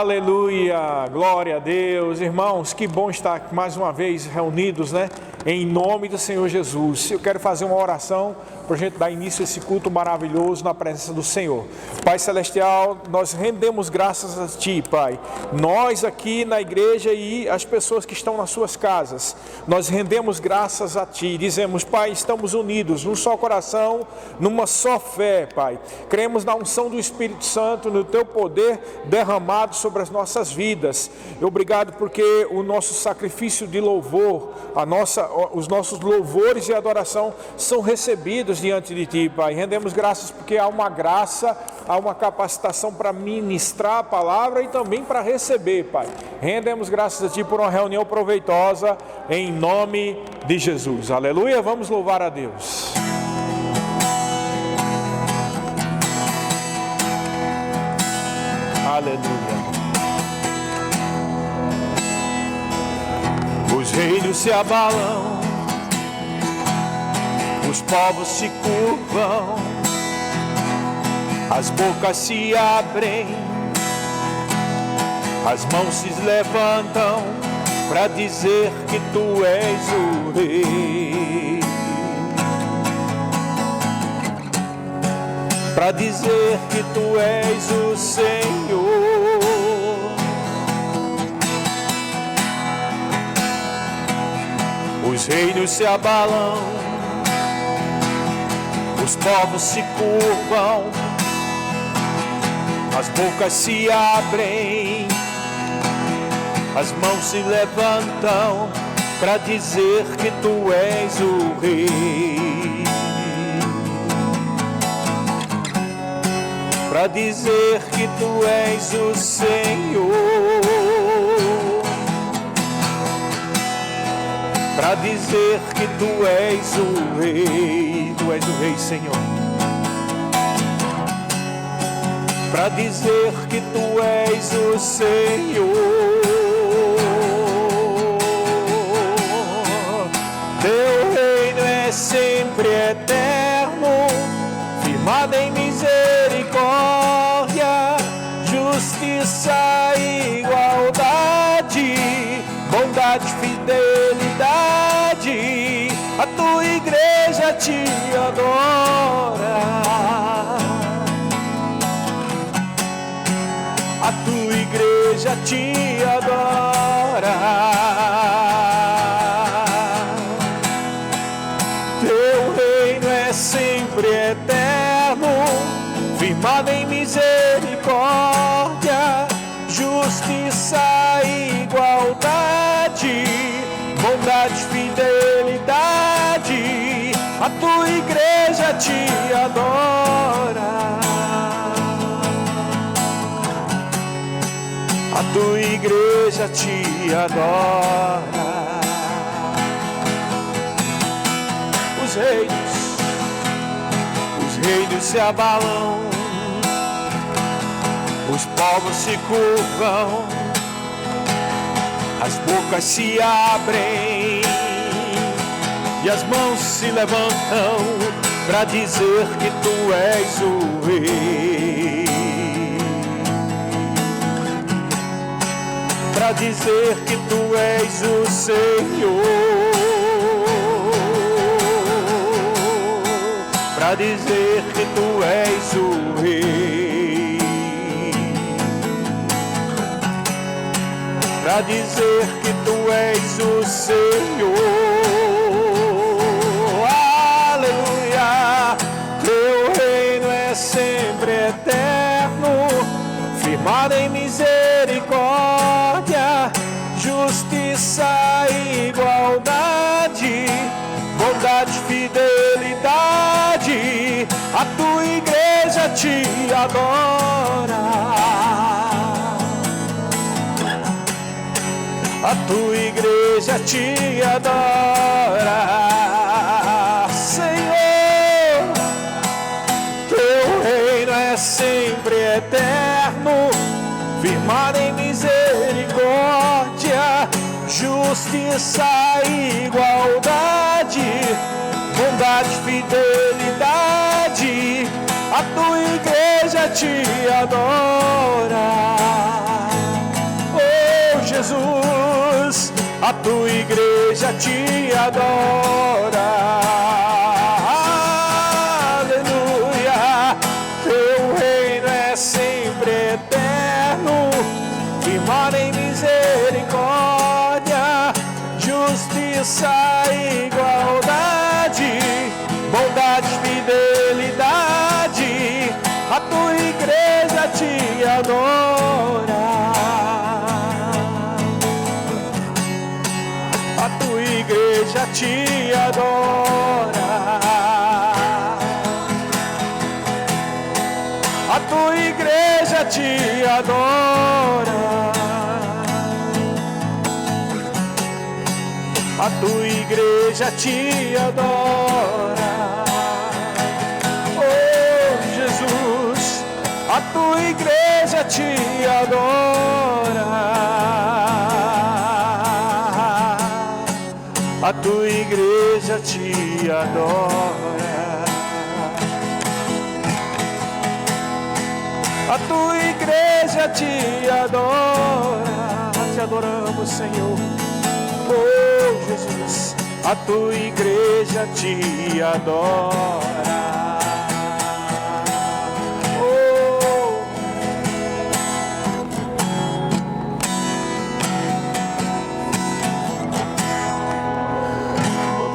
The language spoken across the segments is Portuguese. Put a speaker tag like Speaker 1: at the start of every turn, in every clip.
Speaker 1: Aleluia, glória a Deus. Irmãos, que bom estar mais uma vez reunidos, em nome do Senhor Jesus. Eu quero fazer uma oração para a gente dar início a esse culto maravilhoso na presença do Senhor. Pai Celestial, nós rendemos graças a Ti, Pai. Nós aqui na igreja e as pessoas que estão nas suas casas, nós rendemos graças a Ti. Dizemos, Pai, estamos unidos num só coração, numa só fé, Pai. Cremos na unção do Espírito Santo, no Teu poder derramado sobre as nossas vidas. Obrigado porque o nosso sacrifício de louvor, os nossos louvores e adoração são recebidos diante de Ti, Pai. Rendemos graças porque há uma graça, há uma capacitação para ministrar a palavra e também para receber, Pai. Rendemos graças a Ti por uma reunião proveitosa, em nome de Jesus. Aleluia, vamos louvar a Deus. Aleluia. Os reinos se abalam, os povos se curvam, as bocas se abrem, as mãos se levantam para dizer que Tu és o Rei, para dizer que Tu és o Senhor. Os reinos se abalam, os povos se curvam, as bocas se abrem, as mãos se levantam para dizer que Tu és o Rei, para dizer que Tu és o Senhor, para dizer que Tu és o Rei, Tu és o Rei, Senhor, para dizer que Tu és o Senhor. Teu reino é sempre eterno, firmado em misericórdia, justiça e igualdade, bondade e fidelidade. A Tua igreja Te adora, a Tua igreja Te adora. Teu reino é sempre eterno, firmado em misericórdia, justiça e igualdade, bondade e fidelidade. A Tua igreja Te adora, a Tua igreja Te adora. Os reinos se abalam, os povos se curvam, as bocas se abrem e as mãos se levantam para dizer que Tu és o Rei, para dizer que Tu és o Senhor, para dizer que Tu és o Rei, para dizer que Tu és o Senhor. Aleluia. Teu reino é sempre eterno, firmado em misericórdia, justiça e igualdade, bondade e fidelidade. A Tua igreja Te adora, a Tua igreja Te adora, Senhor. Teu reino é sempre eterno, firmado em misericórdia, justiça e igualdade, bondade e fidelidade. A Tua igreja Te adora, a tua igreja te adora. Aleluia, teu reino é sempre eterno, firmado em misericórdia, justiça e igualdade, bondade e fidelidade, a tua igreja te adora. A tua igreja te adora. A tua igreja te adora. A tua igreja te adora. Oh Jesus, a tua igreja te adora. A tua igreja te adora. A tua igreja te adora. Te adoramos, Senhor. Oh Jesus, a tua igreja te adora.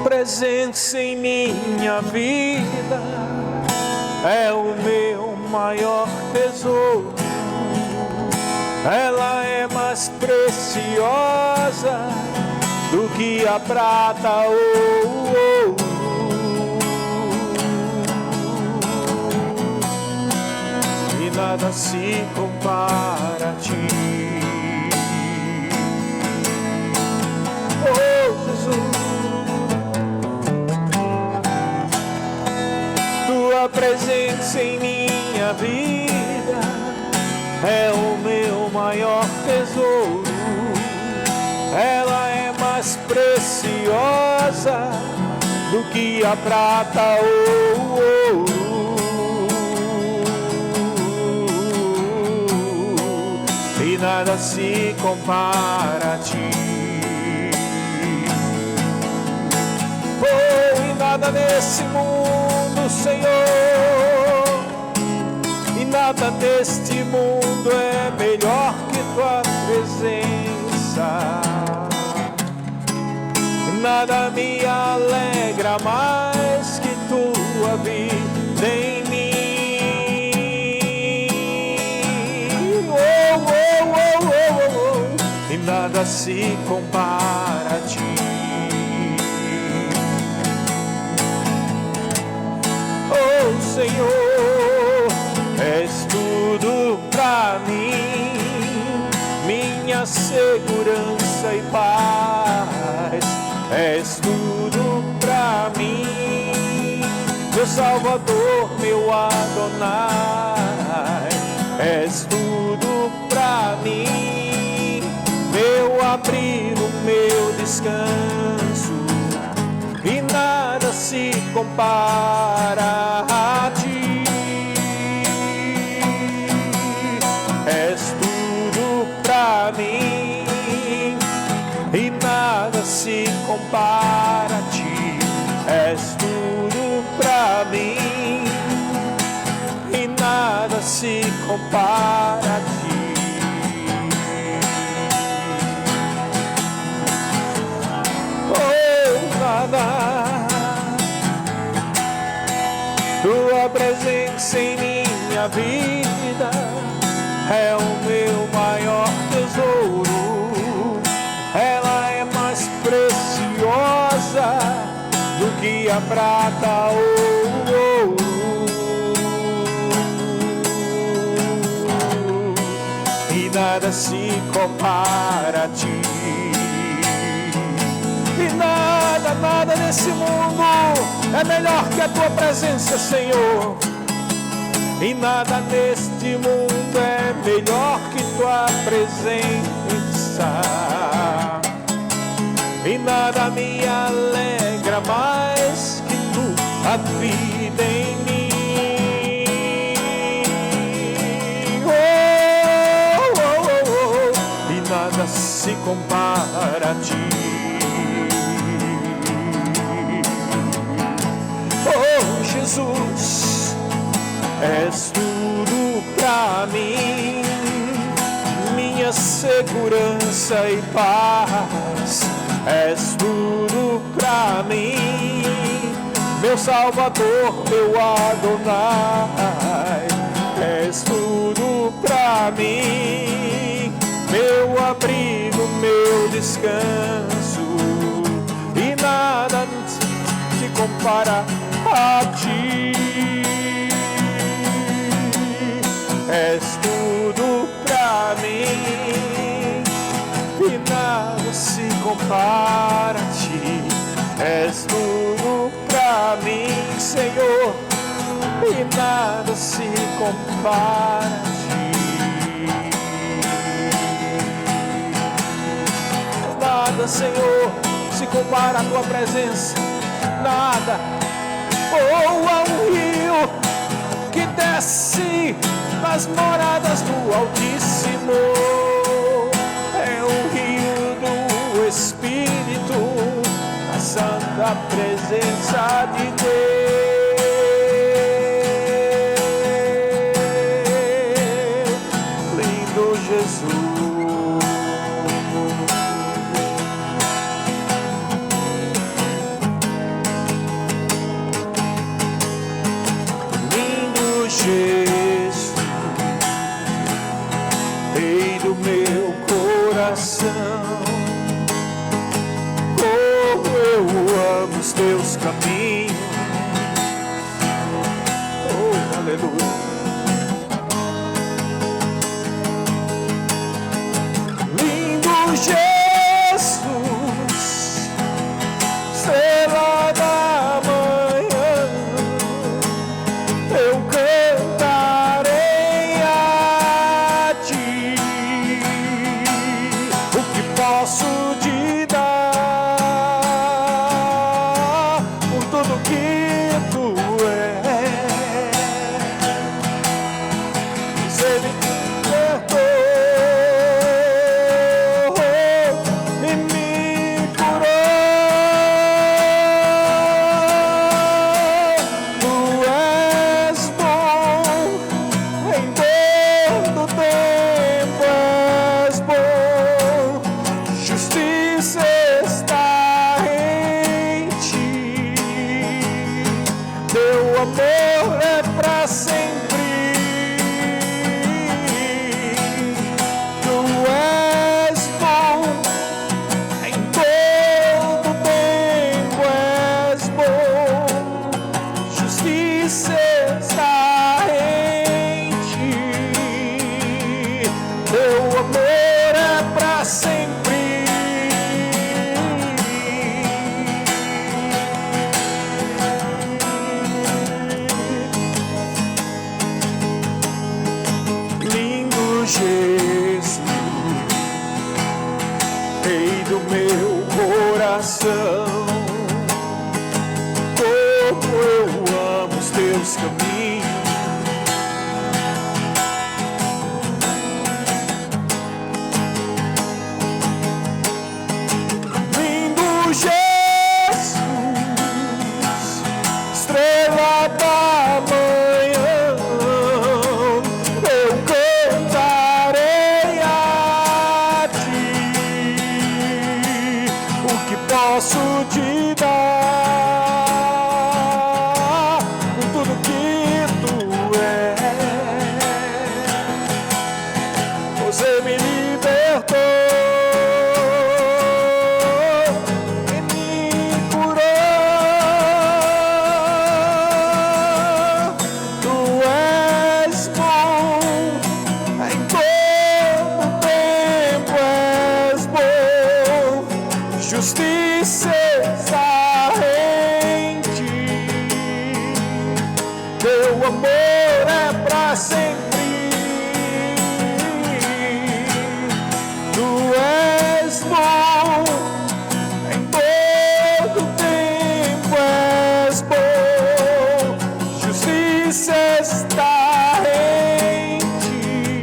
Speaker 1: Presença em minha vida é o meu maior tesouro. Ela é mais preciosa do que a prata ou o ouro. E nada se compara a ti. Oh Jesus, tua presença em minha vida é o meu maior tesouro. Ela é mais preciosa do que a prata ou o ouro. E nada se compara a ti. Oh, e nada nesse mundo, Senhor, e nada neste mundo é melhor que tua presença. Nada me alegra mais que tua vida em mim. Oh, oh, oh, oh, oh, oh. E nada se compara a ti. Oh Senhor, és tudo pra mim, minha segurança e paz. És tudo pra mim, meu Salvador, meu Adonai. És tudo pra mim, meu abrigo, meu descanso, e nada se compara a ti. És tudo pra mim, e nada se compara a ti. És tudo pra mim, e nada se compara a ti. Oh, nada. Tua presença em minha vida é o meu maior tesouro. Ela é mais preciosa do que a prata ou o ouro. E nada se compara a ti. E nada, nada nesse mundo é melhor que a tua presença, Senhor. E nada neste mundo é melhor que tua presença. E nada me alegra mais que tua vida em mim. Oh, oh, oh, oh. E nada se compara a ti. Oh Jesus, és tudo pra mim, minha segurança e paz. És tudo pra mim, meu Salvador, meu Adonai. És tudo pra mim, meu abrigo, meu descanso, e nada se compara a ti. És tudo pra mim, e nada se compara a ti. És tudo pra mim, Senhor, e nada se compara a ti. Nada, Senhor, se compara à tua presença. Nada. Oh, há um rio que desce nas moradas do Altíssimo. É o rio do Espírito, a santa presença de Deus. Lindo Jesus. Jesus, Rei do meu coração, como eu amo os teus caminhos. Oh, aleluia. Lindo Jesus, estrela da manhã, eu cantarei a ti. O que posso te dar por tudo que tu és? Você me perdoou e me curou. Tu és bom, em todo tempo és bom. Justiça está em ti, teu amor é pra sempre. Tu és bom, em todo tempo és bom. Justiça está em ti, teu amor é pra sempre. Lindo Jesus, Rei do meu coração, como eu amo os teus caminhos. Lindo Jesus, estrela da manhã, eu cantarei a ti. O que posso te dar por tudo que tu és? Você me libertou e me curou. Tu és bom, em todo tempo és bom. Justiça está em ti, teu amor é pra sempre. Tu és bom, em todo tempo és bom. Justiça está em ti,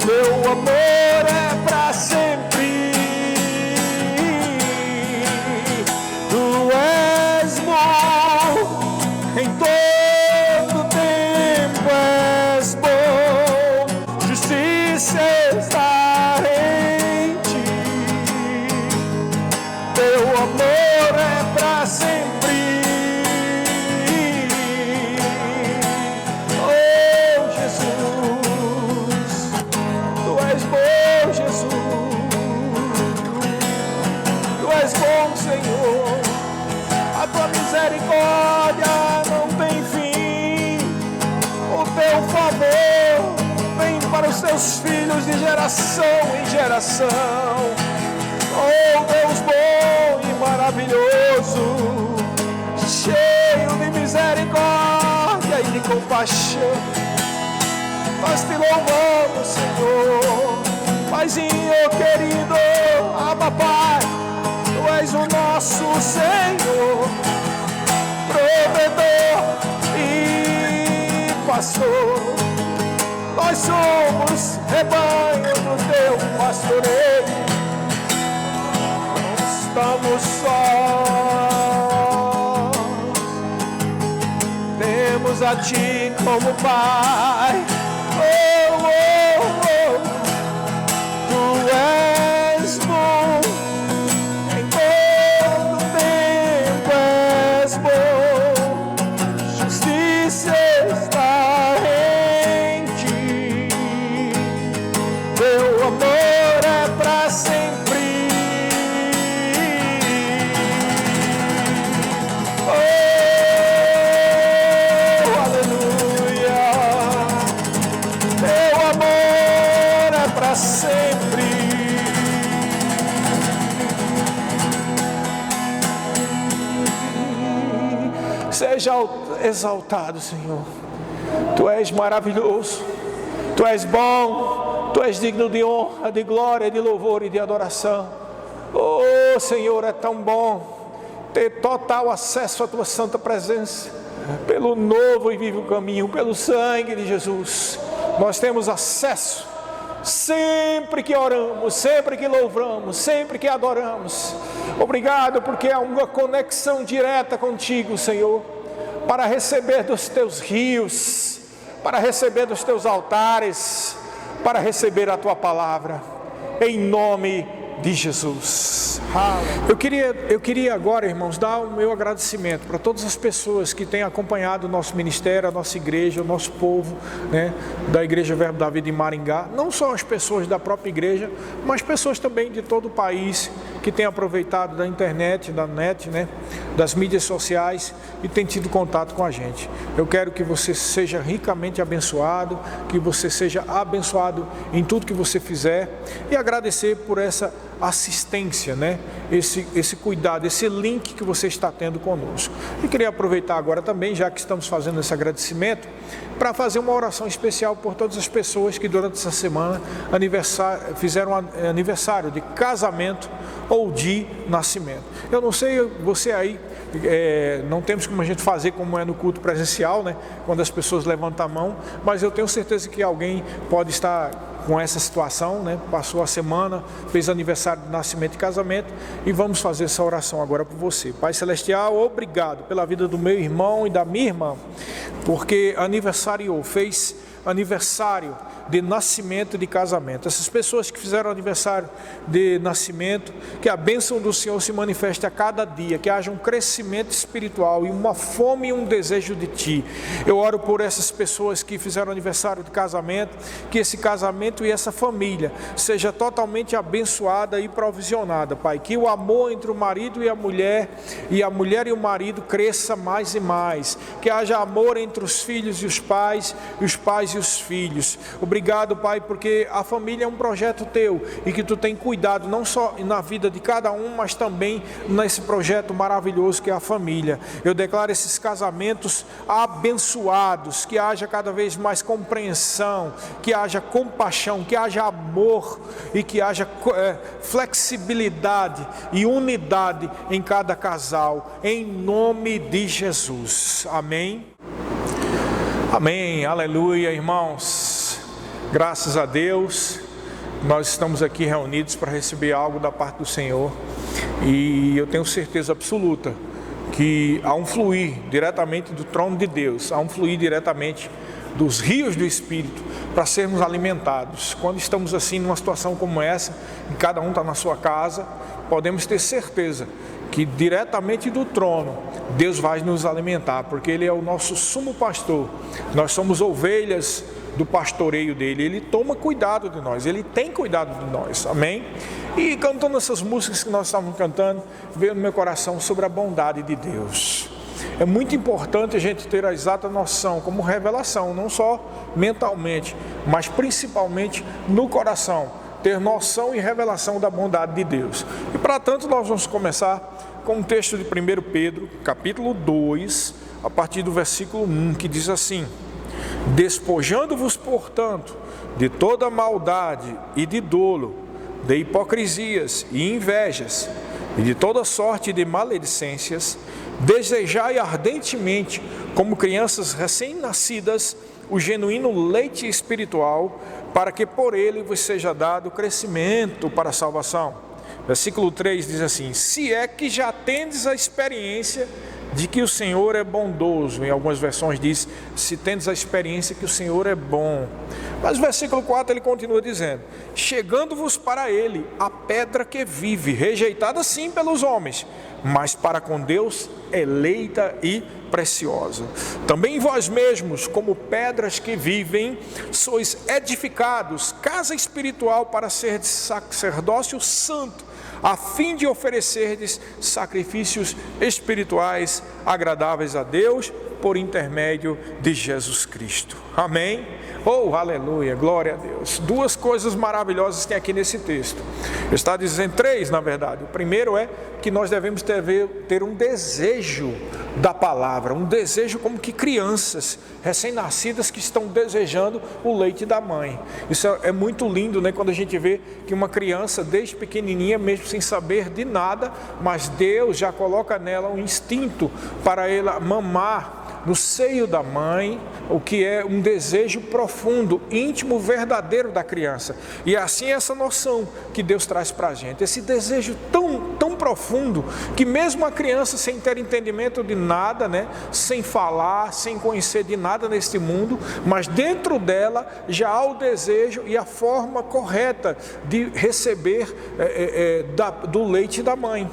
Speaker 1: teu amor é pra sempre. teus filhos de geração em geração. Oh Deus bom e maravilhoso, cheio de misericórdia e de compaixão, nós te louvamos, Senhor. Paizinho querido, Abba Pai, Tu és o nosso Senhor, provedor e pastor. Nós somos rebanho do Teu pastoreio, não estamos sós, temos a Ti como Pai. Oh, oh, oh. Tu és bom, em todo tempo és bom, justiça está em Ti, Teu amor é para sempre. Oh, aleluia, Teu amor é para sempre. Seja exaltado, Senhor. Tu és maravilhoso, Tu és bom, Tu és digno de honra, de glória, de louvor e de adoração. Oh Senhor, é tão bom ter total acesso à Tua santa presença, pelo novo e vivo caminho, pelo sangue de Jesus. Nós temos acesso sempre que oramos, sempre que louvamos, sempre que adoramos. Obrigado, porque há uma conexão direta contigo, Senhor, para receber dos Teus rios, para receber dos Teus altares, para receber a Tua palavra, em nome de Jesus. Eu queria agora, irmãos, dar o meu agradecimento para todas as pessoas que têm acompanhado o nosso ministério, a nossa igreja, o nosso povo, né, da Igreja Verbo da Vida em Maringá. Não só as pessoas da própria igreja, mas pessoas também de todo o país que têm aproveitado da internet, da net, né, das mídias sociais e têm tido contato com a gente. Eu quero que você seja ricamente abençoado, que você seja abençoado em tudo que você fizer, e agradecer por essa assistência, né? Esse cuidado, esse link que você está tendo conosco. E queria aproveitar agora também, já que estamos fazendo esse agradecimento, para fazer uma oração especial por todas as pessoas que durante essa semana fizeram aniversário de casamento ou de nascimento. Eu não sei, você aí, não temos como a gente fazer como é no culto presencial, né? Quando as pessoas levantam a mão, mas eu tenho certeza que alguém pode estar com essa situação, né? Passou a semana, fez aniversário de nascimento e casamento, e vamos fazer essa oração agora por você. Pai Celestial, obrigado pela vida do meu irmão e da minha irmã, porque aniversariou, fez aniversário de nascimento e de casamento. Essas pessoas que fizeram aniversário de nascimento, que a bênção do Senhor se manifeste a cada dia, que haja um crescimento espiritual e uma fome e um desejo de Ti. Eu oro por essas pessoas que fizeram aniversário de casamento, que esse casamento e essa família seja totalmente abençoada e provisionada, Pai, que o amor entre o marido e a mulher e o marido cresça mais e mais, que haja amor entre os filhos e os pais e os filhos. Obrigado, Pai, porque a família é um projeto Teu e que Tu tem cuidado não só na vida de cada um, mas também nesse projeto maravilhoso que é a família. Eu declaro esses casamentos abençoados, que haja cada vez mais compreensão, que haja compaixão, que haja amor e que haja flexibilidade e unidade em cada casal, em nome de Jesus. Amém. Amém, aleluia, irmãos, graças a Deus, nós estamos aqui reunidos para receber algo da parte do Senhor, e eu tenho certeza absoluta que há um fluir diretamente do trono de Deus, há um fluir diretamente dos rios do Espírito para sermos alimentados. Quando estamos assim numa situação como essa, e cada um está na sua casa, podemos ter certeza que diretamente do trono Deus vai nos alimentar, porque Ele é o nosso sumo pastor, nós somos ovelhas do pastoreio dele, Ele toma cuidado de nós, Ele tem cuidado de nós, amém? E cantando essas músicas que nós estávamos cantando, veio no meu coração sobre a bondade de Deus. é muito importante a gente ter a exata noção, como revelação, não só mentalmente, mas principalmente no coração, ter noção e revelação da bondade de Deus. E para tanto nós vamos começar com um texto de 1 Pedro, capítulo 2, a partir do versículo 1, que diz assim: despojando-vos, portanto, de toda maldade e de dolo, de hipocrisias e invejas, e de toda sorte de maledicências, desejai ardentemente, como crianças recém-nascidas, o genuíno leite espiritual, para que por ele vos seja dado crescimento para a salvação. Versículo 3 diz assim: se é que já tendes a experiência de que o Senhor é bondoso. Em algumas versões diz: se tendes a experiência que o Senhor é bom. Mas o versículo 4 ele continua dizendo: chegando-vos para ele a pedra que vive, rejeitada sim pelos homens, mas para com Deus eleita e preciosa. Também vós mesmos, como pedras que vivem, sois edificados, casa espiritual para ser de sacerdócio santo, a fim de oferecerdes sacrifícios espirituais agradáveis a Deus, por intermédio de Jesus Cristo. Amém? Oh, aleluia, glória a Deus. Duas coisas maravilhosas tem aqui nesse texto. Está dizendo três, na verdade. O primeiro é que nós devemos ter um desejo da palavra, um desejo como que crianças recém-nascidas que estão desejando o leite da mãe. Isso é muito lindo, né? Quando a gente vê que uma criança, desde pequenininha, mesmo sem saber de nada, mas Deus já coloca nela um instinto para ela mamar no seio da mãe, o que é um desejo profundo, íntimo, verdadeiro da criança. E assim essa noção que Deus traz para a gente, esse desejo tão profundo, que mesmo a criança sem ter entendimento de nada, né, sem falar, sem conhecer de nada neste mundo, mas dentro dela já há o desejo e a forma correta de receber do leite da mãe.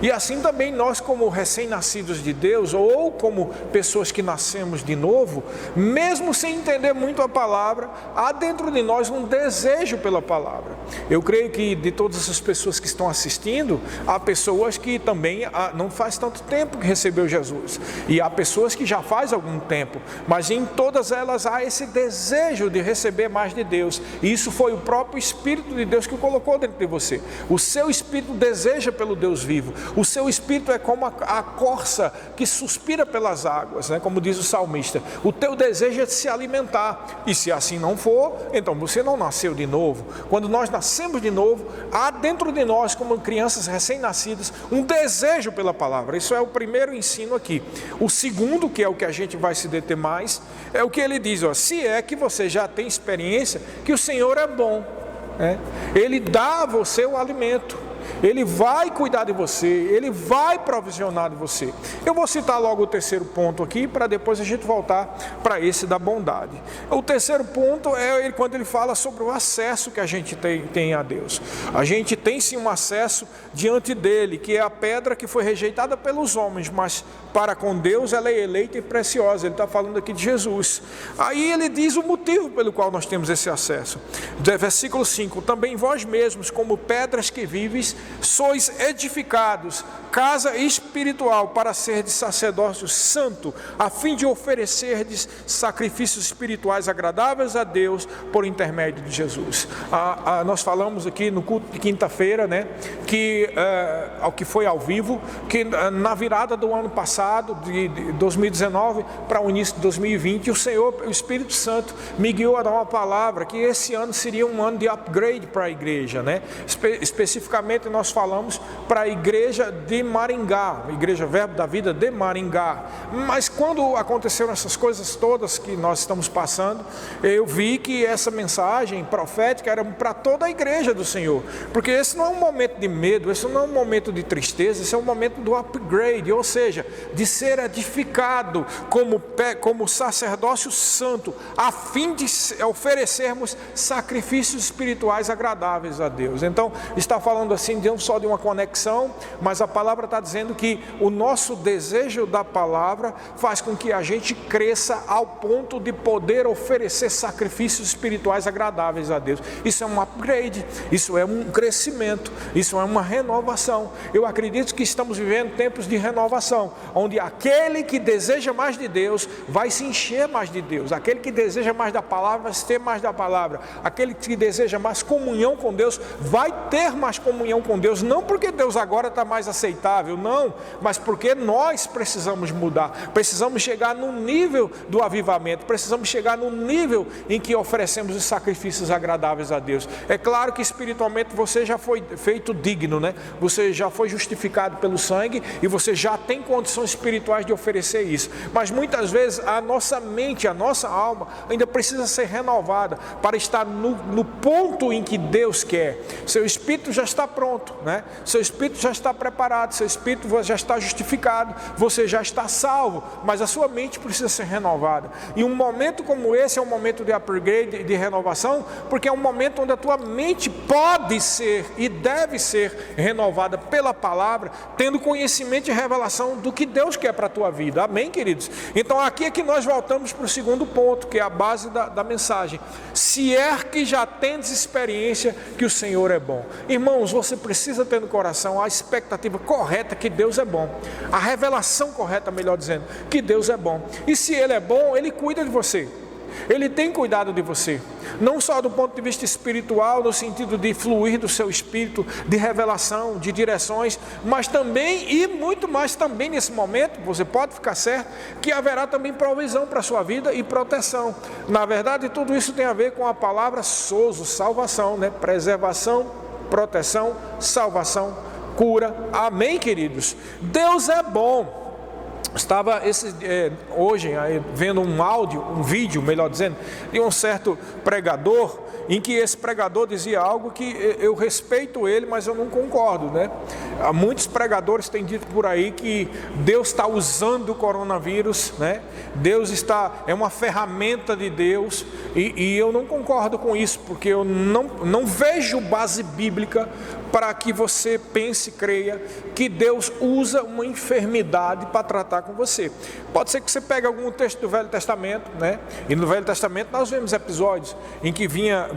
Speaker 1: E assim também nós, como recém-nascidos de Deus, ou como pessoas que nascemos de novo, mesmo sem entender muito a palavra, há dentro de nós um desejo pela palavra. Eu creio que de todas essas pessoas que estão assistindo, há pessoas que também não faz tanto tempo que recebeu Jesus, e há pessoas que já faz algum tempo, mas em todas elas há esse desejo de receber mais de Deus, e isso foi o próprio Espírito de Deus que o colocou dentro de você. O seu Espírito deseja pelo Deus vivo. O seu espírito é como a corça que suspira pelas águas, né? Como diz o salmista, o teu desejo é de se alimentar, e se assim não for, então você não nasceu de novo. Quando nós nascemos de novo, há dentro de nós, como crianças recém-nascidas, um desejo pela palavra. Isso é o primeiro ensino aqui. O segundo, que é o que a gente vai se deter mais, é o que ele diz, ó: se é que você já tem experiência que o Senhor é bom, né? Ele dá a você o alimento, Ele vai cuidar de você, Ele vai provisionar de você. Eu vou citar logo o terceiro ponto aqui, para depois a gente voltar para esse da bondade. O terceiro ponto é quando ele fala sobre o acesso que a gente tem a Deus. A gente tem sim um acesso diante dele, que é a pedra que foi rejeitada pelos homens, mas para com Deus ela é eleita e preciosa. Ele está falando aqui de Jesus. Aí ele diz o motivo pelo qual nós temos esse acesso. Versículo 5: também vós mesmos, como pedras que vives, sois edificados, casa espiritual, para ser de sacerdócio santo, a fim de oferecerdes sacrifícios espirituais agradáveis a Deus, por intermédio de Jesus. Nós falamos aqui no culto de quinta-feira, né, que ao que foi ao vivo, que na virada do ano passado, de 2019 para o início de 2020, o Espírito Santo me guiou a dar uma palavra, que esse ano seria um ano de upgrade para a igreja, né? Especificamente nós falamos para a igreja de Maringá, Igreja Verbo da Vida de Maringá. Mas quando aconteceram essas coisas todas que nós estamos passando, eu vi que essa mensagem profética era para toda a igreja do Senhor, porque esse não é um momento de medo, esse não é um momento de tristeza, esse é um momento do upgrade, ou seja, de ser edificado como sacerdócio santo, a fim de oferecermos sacrifícios espirituais agradáveis a Deus. Então está falando assim não só de uma conexão, mas a palavra palavra está dizendo que o nosso desejo da palavra faz com que a gente cresça ao ponto de poder oferecer sacrifícios espirituais agradáveis a Deus. Isso é um upgrade, isso é um crescimento, isso é uma renovação. Eu acredito que estamos vivendo tempos de renovação, onde aquele que deseja mais de Deus vai se encher mais de Deus, aquele que deseja mais da palavra vai ter mais da palavra, aquele que deseja mais comunhão com Deus vai ter mais comunhão com Deus, não porque Deus agora está mais aceitável, não, mas porque nós precisamos mudar, precisamos chegar no nível do avivamento, precisamos chegar no nível em que oferecemos os sacrifícios agradáveis a Deus. É claro que espiritualmente você já foi feito digno, né? Você já foi justificado pelo sangue e você já tem condições espirituais de oferecer isso, mas muitas vezes a nossa mente, a nossa alma ainda precisa ser renovada para estar no ponto em que Deus quer. Seu espírito já está pronto, né? Seu espírito já está preparado, seu espírito já está justificado, você já está salvo, mas a sua mente precisa ser renovada. E um momento como esse é um momento de upgrade, de renovação, porque é um momento onde a tua mente pode ser e deve ser renovada pela palavra, tendo conhecimento e revelação do que Deus quer para a tua vida. Amém, queridos? Então aqui é que nós voltamos para o segundo ponto, que é a base da mensagem. Se é que já tendes experiência que o Senhor é bom. Irmãos, você precisa ter no coração a expectativa correta que Deus é bom, a revelação correta, melhor dizendo, que Deus é bom. E se Ele é bom, Ele cuida de você, Ele tem cuidado de você, não só do ponto de vista espiritual, no sentido de fluir do seu espírito, de revelação, de direções, mas também, e muito mais também nesse momento, você pode ficar certo, que haverá também provisão para a sua vida e proteção. Na verdade, tudo isso tem a ver com a palavra sozo, salvação, né? Preservação, proteção, salvação, cura. Amém, queridos? Deus é bom. Estava hoje vendo um vídeo, melhor dizendo, de um certo pregador, em que esse pregador dizia algo que eu respeito ele, mas eu não concordo, né? Muitos pregadores têm dito por aí que Deus está usando o coronavírus, né? É uma ferramenta de Deus, e eu não concordo com isso, porque eu não vejo base bíblica para que você pense e creia que Deus usa uma enfermidade para tratar com você. Pode ser que você pegue algum texto do Velho Testamento, né? E no Velho Testamento nós vemos episódios em que vinha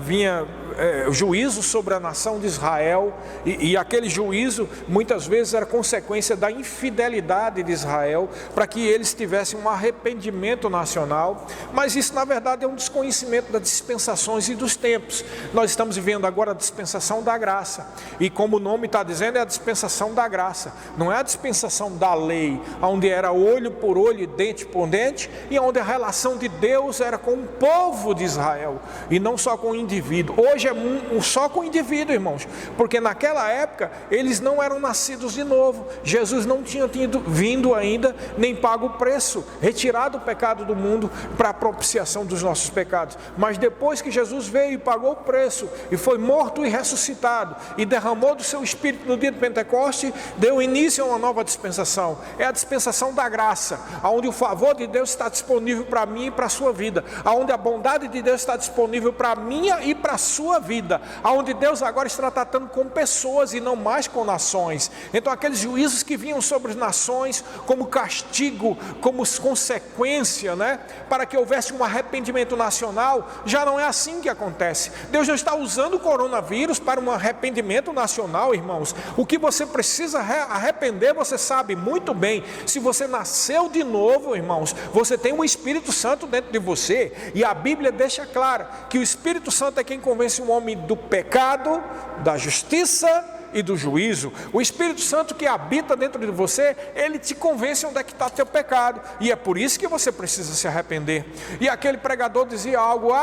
Speaker 1: juízo sobre a nação de Israel, e aquele juízo muitas vezes era consequência da infidelidade de Israel, para que eles tivessem um arrependimento nacional. Mas isso na verdade é um desconhecimento das dispensações e dos tempos. Nós estamos vivendo agora a dispensação da graça, e como o nome está dizendo, é a dispensação da graça, não é a dispensação da lei, onde era olho por olho e dente por dente, e onde a relação de Deus era com o povo de Israel, e não só com o indivíduo. Hoje é só com o indivíduo, irmãos, porque naquela época eles não eram nascidos de novo, Jesus não tinha vindo ainda, nem pago o preço, retirado o pecado do mundo para a propiciação dos nossos pecados. Mas depois que Jesus veio e pagou o preço, e foi morto e ressuscitado, e derramou do seu Espírito no dia de Pentecoste, deu início a uma nova dispensação. É a dispensação da graça, onde o favor de Deus está disponível para mim e para a sua vida, onde a bondade de Deus está disponível para a minha e para a sua vida, onde Deus agora está tratando com pessoas e não mais com nações. Então aqueles juízos que vinham sobre as nações como castigo, como consequência, né, para que houvesse um arrependimento nacional, já não é assim que acontece. Deus não está usando o coronavírus para um arrependimento nacional, irmãos. O que você precisa arrepender, você sabe muito bem. Se você nasceu de novo, irmãos, você tem o Espírito Santo dentro de você, e a Bíblia deixa claro que o Espírito Santo é quem convence o homem do pecado, da justiça e do juízo. O Espírito Santo que habita dentro de você, ele te convence onde é que está teu pecado, e é por isso que você precisa se arrepender. E aquele pregador dizia algo: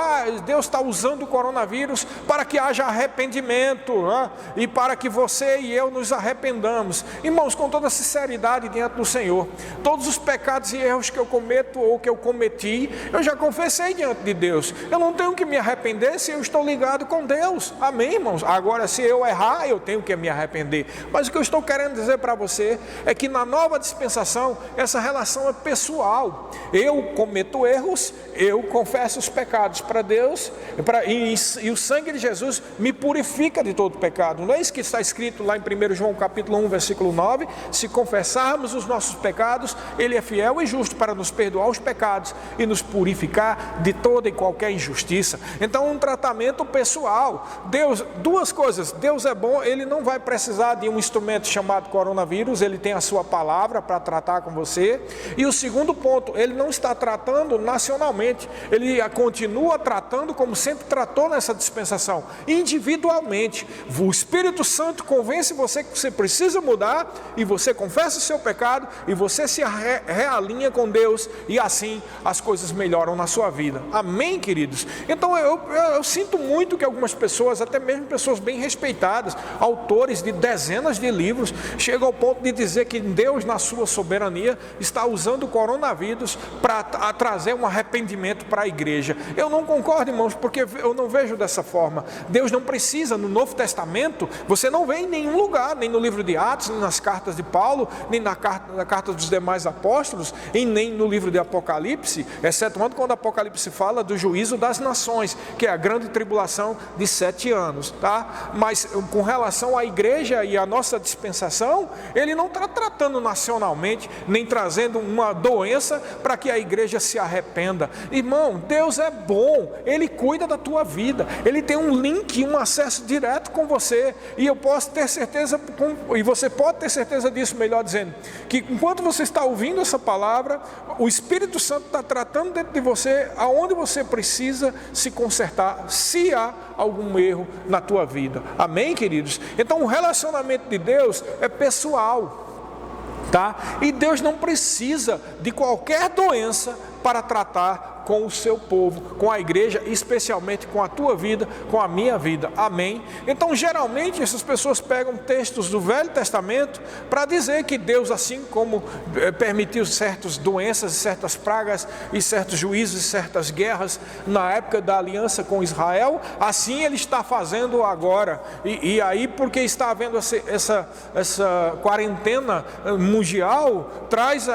Speaker 1: Deus está usando o coronavírus para que haja arrependimento, né? E para que você e eu nos arrependamos. Irmãos, com toda sinceridade diante do Senhor, todos os pecados e erros que eu cometo ou que eu cometi, eu já confessei diante de Deus. Eu não tenho que me arrepender se eu estou ligado com Deus. Amém, irmãos? Agora, se eu errar, eu tenho que me me arrepender. Mas o que eu estou querendo dizer para você é que na nova dispensação, essa relação é pessoal. Eu cometo erros, eu confesso os pecados para Deus, e o sangue de Jesus me purifica de todo pecado. Não é isso que está escrito lá em 1 João capítulo 1, versículo 9? Se confessarmos os nossos pecados, Ele é fiel e justo para nos perdoar os pecados e nos purificar de toda e qualquer injustiça. Então, um tratamento pessoal. Deus, duas coisas: Deus é bom, Ele não vai precisar de um instrumento chamado coronavírus, Ele tem a sua palavra para tratar com você. E o segundo ponto, Ele não está tratando nacionalmente, Ele continua tratando como sempre tratou nessa dispensação, individualmente. O Espírito Santo convence você que você precisa mudar, e você confessa o seu pecado, e você se realinha com Deus, e assim as coisas melhoram na sua vida. Amém, queridos? Então eu sinto muito que algumas pessoas, até mesmo pessoas bem respeitadas, autores de dezenas de livros, chegam ao ponto de dizer que Deus, na sua soberania, está usando o coronavírus para trazer um arrependimento para a igreja. Eu não concordo, irmãos, porque eu não vejo dessa forma. Deus não precisa. No Novo Testamento, você não vê em nenhum lugar, nem no livro de Atos, nem nas cartas de Paulo, nem na carta dos demais apóstolos, e nem no livro de Apocalipse, excetuando quando Apocalipse fala do juízo das nações, que é a grande tribulação de 7 anos, tá? Mas com relação à igreja e à nossa dispensação, Ele não está tratando nacionalmente, nem trazendo uma doença para que a igreja se arrependa. Irmão, Deus é bom, Ele cuida da tua vida, Ele tem um link, um acesso direto com você, e eu posso ter certeza, e você pode ter certeza disso, melhor dizendo, que enquanto você está ouvindo essa palavra, o Espírito Santo está tratando dentro de você aonde você precisa se consertar, se há algum erro na tua vida. Amém, queridos? Então o relacionamento de Deus é pessoal, tá? E Deus não precisa de qualquer doença para tratar com o seu povo, com a igreja, especialmente com a tua vida, com a minha vida. Amém? Então, geralmente, essas pessoas pegam textos do Velho Testamento para dizer que Deus, assim como permitiu certas doenças, certas pragas e certos juízos e certas guerras na época da aliança com Israel, assim Ele está fazendo agora. E aí, porque está havendo essa quarentena mundial, traz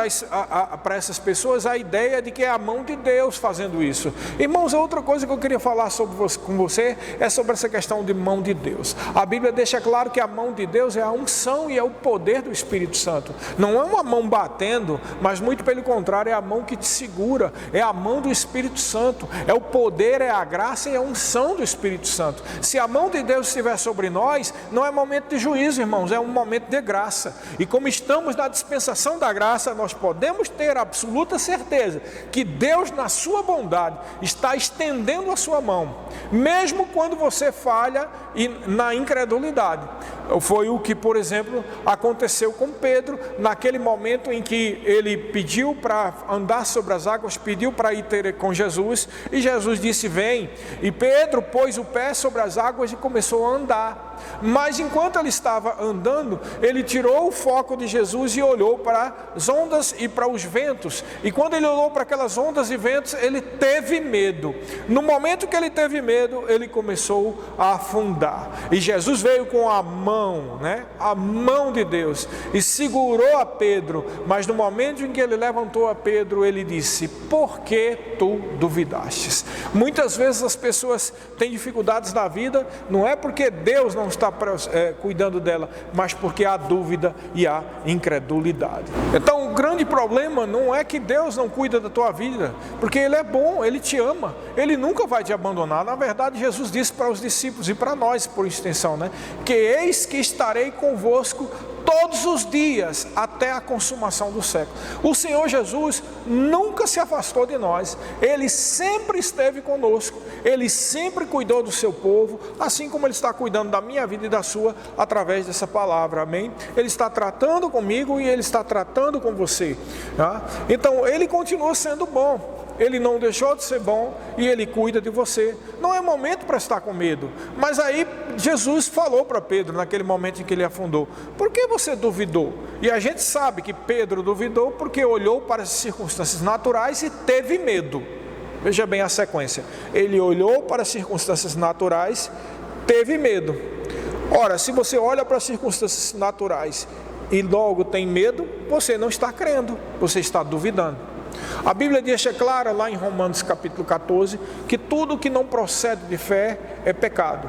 Speaker 1: para essas pessoas a ideia de que é a mão de Deus fazendo isso. Irmãos, outra coisa que eu queria falar com você é sobre essa questão de mão de Deus. A Bíblia deixa claro que a mão de Deus é a unção e é o poder do Espírito Santo. Não é uma mão batendo, mas muito pelo contrário, é a mão que te segura, é a mão do Espírito Santo, é o poder, é a graça e a unção do Espírito Santo. Se a mão de Deus estiver sobre nós, não é momento de juízo, irmãos, é um momento de graça. E como estamos na dispensação da graça, nós podemos ter absoluta certeza que Deus, na sua bondade, está estendendo a sua mão, mesmo quando você falha na incredulidade. Foi o que, por exemplo, aconteceu com Pedro, naquele momento em que ele pediu para andar sobre as águas, pediu para ir ter com Jesus, e Jesus disse: vem. E Pedro pôs o pé sobre as águas e começou a andar. Mas enquanto ele estava andando, ele tirou o foco de Jesus e olhou para as ondas e para os ventos. E quando ele olhou para aquelas ondas e ventos, ele teve medo. No momento que ele teve medo, ele começou a afundar. E Jesus veio com a mão, a mão de Deus, e segurou a Pedro. Mas no momento em que ele levantou a Pedro, ele disse: por que tu duvidastes? Muitas vezes as pessoas têm dificuldades na vida, não é porque Deus não está cuidando dela, mas porque há dúvida e há incredulidade. Então o grande problema não é que Deus não cuida da tua vida, porque Ele é bom, Ele te ama, Ele nunca vai te abandonar. Na verdade, Jesus disse para os discípulos e para nós, por extensão, que eis que estarei convosco todos os dias até a consumação do século. O Senhor Jesus nunca se afastou de nós, Ele sempre esteve conosco, Ele sempre cuidou do seu povo, assim como Ele está cuidando da minha vida e da sua, através dessa palavra, amém? Ele está tratando comigo e Ele está tratando com você, tá? Então Ele continua sendo bom, Ele não deixou de ser bom e Ele cuida de você. Não é momento para estar com medo. Mas aí Jesus falou para Pedro, naquele momento em que ele afundou: por que você duvidou? E a gente sabe que Pedro duvidou porque olhou para as circunstâncias naturais e teve medo. Veja bem a sequência. Ele olhou para as circunstâncias naturais, teve medo. Ora, se você olha para as circunstâncias naturais e logo tem medo, você não está crendo, você está duvidando. A Bíblia deixa clara lá em Romanos capítulo 14, que tudo que não procede de fé é pecado.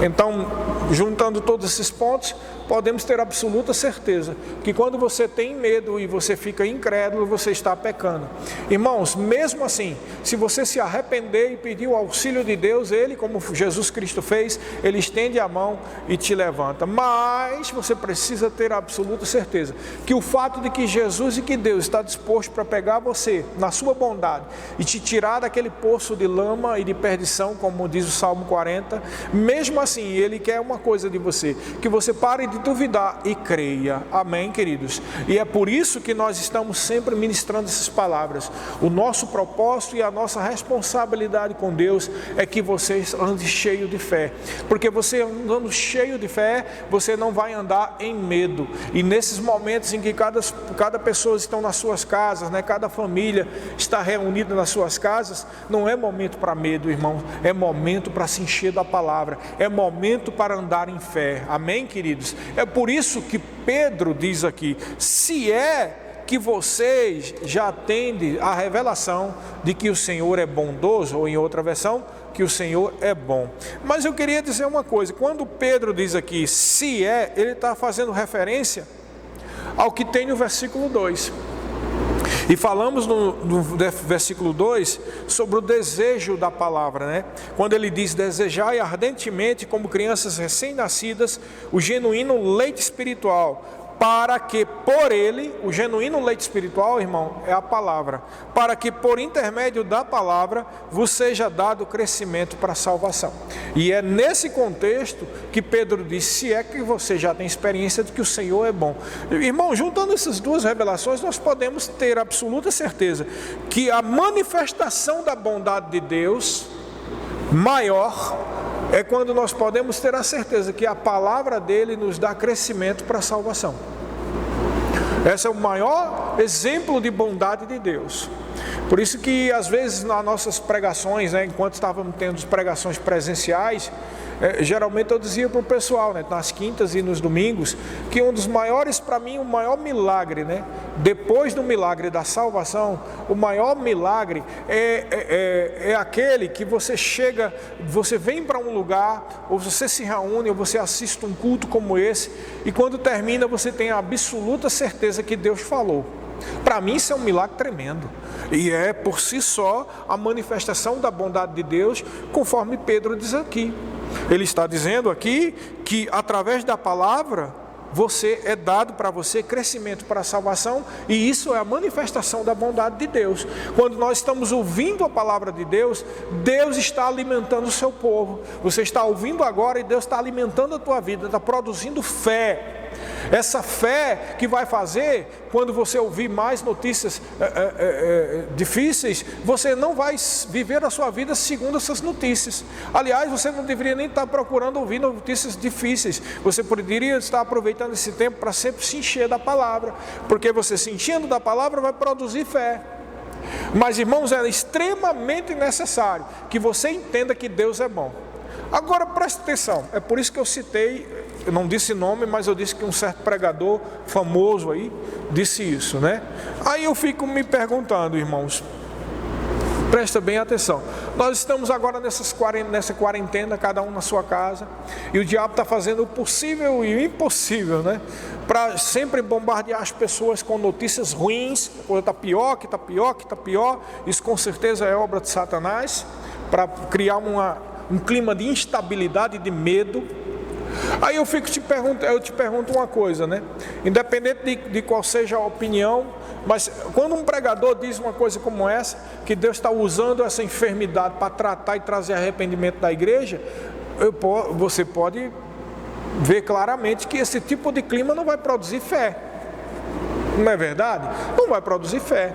Speaker 1: Então, juntando todos esses pontos, podemos ter absoluta certeza que quando você tem medo e você fica incrédulo, você está pecando. Irmãos, mesmo assim, se você se arrepender e pedir o auxílio de Deus, Ele, como Jesus Cristo fez, Ele estende a mão e te levanta. Mas você precisa ter absoluta certeza que o fato de que Jesus e que Deus está disposto para pegar você na sua bondade e te tirar daquele poço de lama e de perdição, como diz o Salmo 40, mesmo assim, Ele quer uma coisa de você, que você pare de duvidar e creia. Amém, queridos? E é por isso que nós estamos sempre ministrando essas palavras. O nosso propósito e a nossa responsabilidade com Deus é que você ande cheio de fé, porque você andando cheio de fé, você não vai andar em medo. E nesses momentos em que cada pessoa está nas suas casas, né? Cada família está reunida nas suas casas, não é momento para medo, irmão, é momento para se encher da palavra, é momento para andar em fé. Amém, queridos? É por isso que Pedro diz aqui: se é que vocês já têm a revelação de que o Senhor é bondoso, ou em outra versão, que o Senhor é bom. Mas eu queria dizer uma coisa: quando Pedro diz aqui se é, ele está fazendo referência ao que tem no versículo 2. E falamos no versículo 2 sobre o desejo da palavra, né? Quando ele diz: desejai ardentemente, como crianças recém-nascidas, o genuíno leite espiritual, para que por ele, o genuíno leite espiritual, irmão, é a palavra, para que por intermédio da palavra vos seja dado crescimento para a salvação. E é nesse contexto que Pedro diz: se é que você já tem experiência de que o Senhor é bom. Irmão, juntando essas duas revelações, nós podemos ter absoluta certeza que a manifestação da bondade de Deus maior é quando nós podemos ter a certeza que a palavra dele nos dá crescimento para a salvação. Esse é o maior exemplo de bondade de Deus. Por isso que às vezes nas nossas pregações, né, enquanto estávamos tendo as pregações presenciais, geralmente eu dizia para o pessoal, né, nas quintas e nos domingos, que um dos maiores, para mim, o maior milagre, né, depois do milagre da salvação, o maior milagre é aquele que você chega, você vem para um lugar, ou você se reúne, ou você assiste um culto como esse, e quando termina você tem a absoluta certeza que Deus falou. Para mim isso é um milagre tremendo, e é por si só a manifestação da bondade de Deus, conforme Pedro diz aqui. Ele está dizendo aqui que através da palavra é dado para você crescimento para a salvação, e isso é a manifestação da bondade de Deus. Quando nós estamos ouvindo a palavra de Deus, Deus está alimentando o seu povo. Você está ouvindo agora e Deus está alimentando a tua vida, está produzindo fé. Essa fé que vai fazer, quando você ouvir mais notícias difíceis, você não vai viver a sua vida segundo essas notícias. Aliás, você não deveria nem estar procurando ouvir notícias difíceis. Você poderia estar aproveitando esse tempo para sempre se encher da palavra, porque você se enchendo da palavra vai produzir fé. Mas, irmãos, é extremamente necessário que você entenda que Deus é bom. Agora preste atenção, é por isso que eu citei, eu não disse nome, mas eu disse que um certo pregador famoso aí disse isso, né? Aí eu fico me perguntando, irmãos, presta bem atenção. Nós estamos agora nessa quarentena, cada um na sua casa, e o diabo está fazendo o possível e o impossível, né? Para sempre bombardear as pessoas com notícias ruins. A coisa está pior, que está pior, que está pior. Isso com certeza é obra de Satanás, para criar um clima de instabilidade e de medo. Aí eu te pergunto uma coisa, né? Independente de qual seja a opinião, mas quando um pregador diz uma coisa como essa, que Deus está usando essa enfermidade para tratar e trazer arrependimento da igreja, você pode ver claramente que esse tipo de clima não vai produzir fé. Não é verdade? Não vai produzir fé.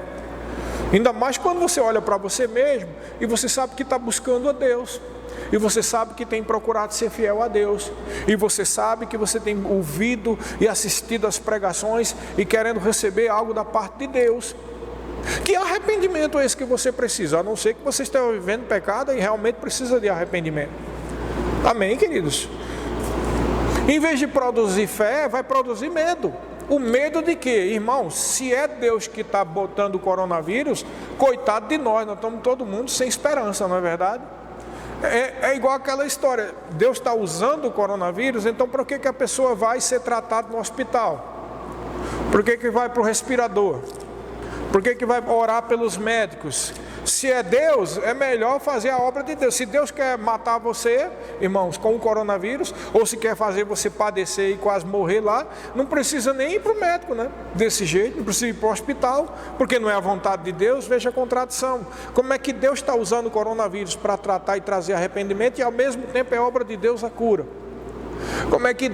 Speaker 1: Ainda mais quando você olha para você mesmo e você sabe que está buscando a Deus, e você sabe que tem procurado ser fiel a Deus, e você sabe que você tem ouvido e assistido às pregações e querendo receber algo da parte de Deus. Que arrependimento é esse que você precisa? A não ser que você esteja vivendo pecado e realmente precisa de arrependimento. Amém, queridos? Em vez de produzir fé, vai produzir medo. O medo de quê? Irmão, se é Deus que está botando o coronavírus, coitado de nós estamos todo mundo sem esperança, não é verdade? É igual aquela história, Deus está usando o coronavírus, então por que a pessoa vai ser tratada no hospital? Por que vai para o respirador? Por que vai orar pelos médicos? Se é Deus, é melhor fazer a obra de Deus. Se Deus quer matar você, irmãos, com o coronavírus, ou se quer fazer você padecer e quase morrer lá, não precisa nem ir para o médico, né? Desse jeito, não precisa ir para o hospital, porque não é a vontade de Deus. Veja a contradição. Como é que Deus está usando o coronavírus para tratar e trazer arrependimento e ao mesmo tempo é obra de Deus a cura? Como é que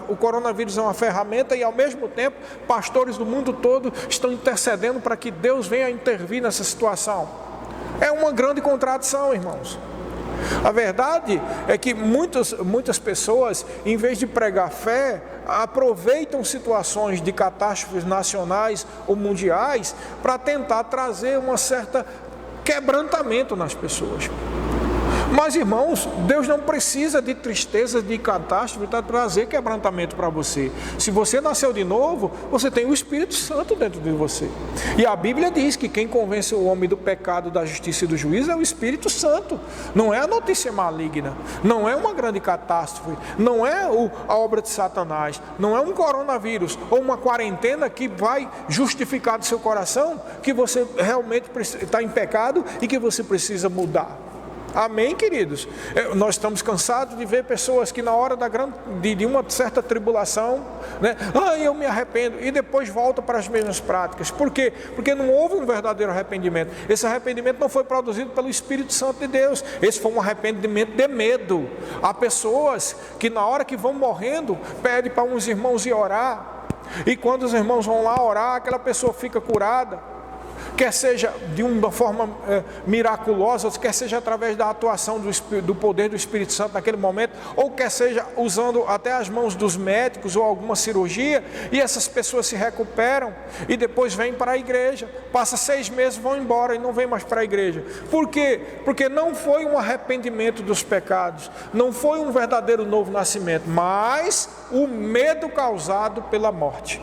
Speaker 1: o coronavírus é uma ferramenta e ao mesmo tempo pastores do mundo todo estão intercedendo para que Deus venha intervir nessa situação? É uma grande contradição, irmãos. A verdade é que muitas pessoas, em vez de pregar fé, aproveitam situações de catástrofes nacionais ou mundiais para tentar trazer uma certa quebrantamento nas pessoas. Mas, irmãos, Deus não precisa de tristeza, de catástrofe para trazer quebrantamento para você. Se você nasceu de novo, você tem o Espírito Santo dentro de você. E a Bíblia diz que quem convence o homem do pecado, da justiça e do juízo é o Espírito Santo. Não é a notícia maligna, não é uma grande catástrofe, não é a obra de Satanás, não é um coronavírus ou uma quarentena que vai justificar do seu coração que você realmente está em pecado e que você precisa mudar. Amém, queridos? Nós estamos cansados de ver pessoas que na hora de uma certa tribulação, né? Eu me arrependo, e depois volta para as mesmas práticas. Por quê? Porque não houve um verdadeiro arrependimento. Esse arrependimento não foi produzido pelo Espírito Santo de Deus. Esse foi um arrependimento de medo. Há pessoas que na hora que vão morrendo, pedem para uns irmãos ir orar, e quando os irmãos vão lá orar, aquela pessoa fica curada. Quer seja de uma forma miraculosa, quer seja através da atuação do poder do Espírito Santo naquele momento, ou quer seja usando até as mãos dos médicos ou alguma cirurgia, e essas pessoas se recuperam e depois vêm para a igreja, passa 6 meses, vão embora e não vêm mais para a igreja. Por quê? Porque não foi um arrependimento dos pecados, não foi um verdadeiro novo nascimento, mas o medo causado pela morte.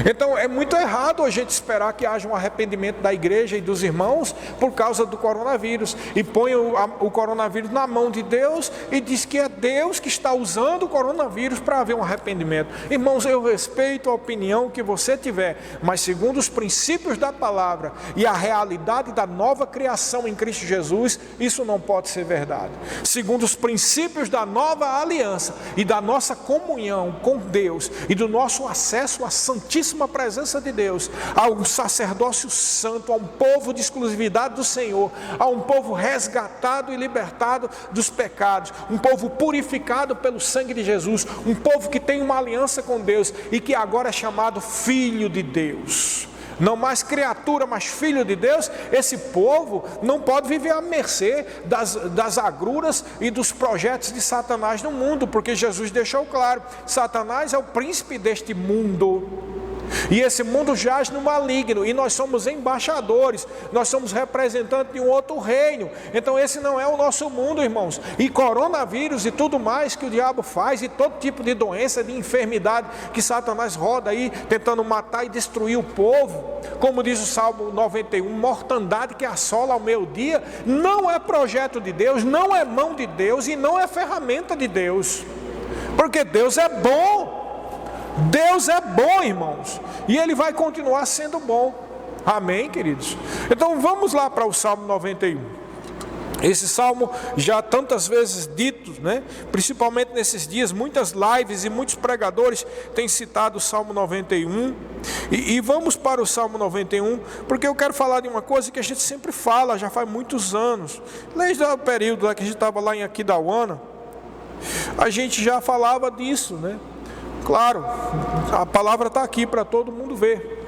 Speaker 1: Então é muito errado a gente esperar que haja um arrependimento da igreja e dos irmãos por causa do coronavírus, e põe o coronavírus na mão de Deus e diz que é Deus que está usando o coronavírus para haver um arrependimento. Irmãos, eu respeito a opinião que você tiver, mas segundo os princípios da palavra e a realidade da nova criação em Cristo Jesus, isso não pode ser verdade. Segundo os princípios da nova aliança e da nossa comunhão com Deus e do nosso acesso à santíssima presença de Deus, a um sacerdócio santo, a um povo de exclusividade do Senhor, a um povo resgatado e libertado dos pecados, um povo purificado pelo sangue de Jesus, um povo que tem uma aliança com Deus e que agora é chamado filho de Deus. Não mais criatura, mas filho de Deus. Esse povo não pode viver à mercê das agruras e dos projetos de Satanás no mundo, porque Jesus deixou claro, Satanás é o príncipe deste mundo, e esse mundo jaz no maligno, e nós somos embaixadores, nós somos representantes de um outro reino. Então esse não é o nosso mundo, irmãos. E coronavírus e tudo mais que o diabo faz, e todo tipo de doença, de enfermidade que Satanás roda aí, tentando matar e destruir o povo, como diz o Salmo 91, mortandade que assola ao meio-dia, não é projeto de Deus, não é mão de Deus e não é ferramenta de Deus, porque Deus é bom. Deus é bom, irmãos, e Ele vai continuar sendo bom. Amém, queridos? Então vamos lá para o Salmo 91. Esse salmo já tantas vezes dito, né? Principalmente nesses dias, muitas lives e muitos pregadores têm citado o Salmo 91. E vamos para o Salmo 91, porque eu quero falar de uma coisa que a gente sempre fala, já faz muitos anos. Desde o período lá que a gente estava lá em Aquidauana, a gente já falava disso, né? Claro, a palavra está aqui para todo mundo ver,